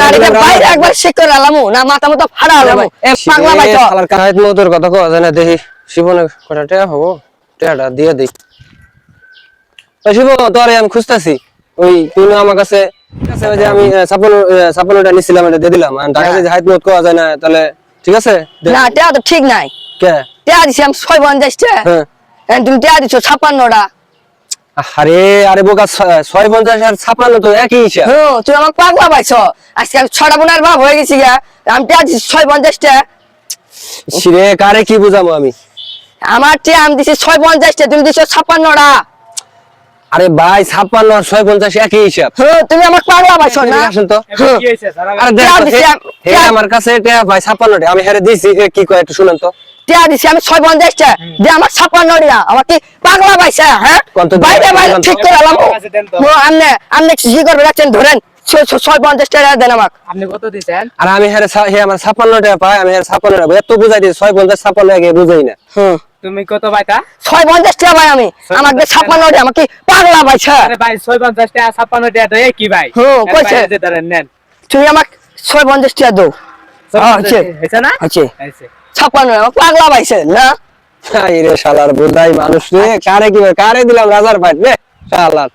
গাড়িটা বাইরে একবার চেক করে আলামু না মাথা মতো ফাড়া আলামু পাগলা ভাই তো শালার কাহাত মোটর কথা কওয়া যায় না দেখি শিবনে কটা টাকা হবো টাকাটা দিয়ে দেই শিব তোরে আমি খুঁজতাছি ওই তুই আমার কাছে ওই যে আমি 56টা নিছিলাম এটা দিয়ে দিলাম আর ঢাকা যদি হাইত মোট কওয়া যায় না তাহলে ঠিক আছে না এটা তো ঠিক নাই কে টিয়া দিছি আমি 650 টা হ্যাঁ তুমি টিয়া দিছো 56টা আরে আরে বোকা 650 আর 56 তো একই হিসাব তুই আমাকে পাগলা পাইছো আজকে আমি 6টা বোনের বাপ হয়ে গেছি গা আমি টিয়া দিছি 650 টা সিরে কারে কি বুঝামু আমি আমার টিয়া আমি দিছি 650 টা তুমি দিছো 56টা আরে ভাই 56 আর 650 একই হিসাব তুমি আমাকে পাগলা পাইছো না আসেন তো কি হইছে স্যার আরে দেখ আমার কাছে এটা ভাই 56 টা আমি হেরে দিছি কি কয় একটু শুনেন তো টিয়া দিছি আমি 650 টা যে আমার 56 টা আমার কি পাগলা পাইছে হ্যাঁ বাইরে বাইরে ঠিক করে আলাম আমনে কি করবে রাখছেন ধরেন 650 টাকা দেন আমাকে আপনি কত দিবেন আর আমি হেরে আমার 56 টাকা পাই আমি হেরে 56 টাকা এত বুঝাই দিই 650 56 আগে বুঝাই না তুমি কত পাইতা 650 টাকা ভাই আমি আমাকে 56 টাকা আমাকে পাগলা পাইছে আরে ভাই 650 টাকা 56 টাকা তো একই ভাই কইছে ধরেন নেন তুমি আমাকে 650 টাকা দাও আছে হইছে না আছে আছে 56 পাগলা পাইছে না আরে শালার বুঝাই মানুষ রে কারে কি কারে দিলাম রাজার ভাই রে শালার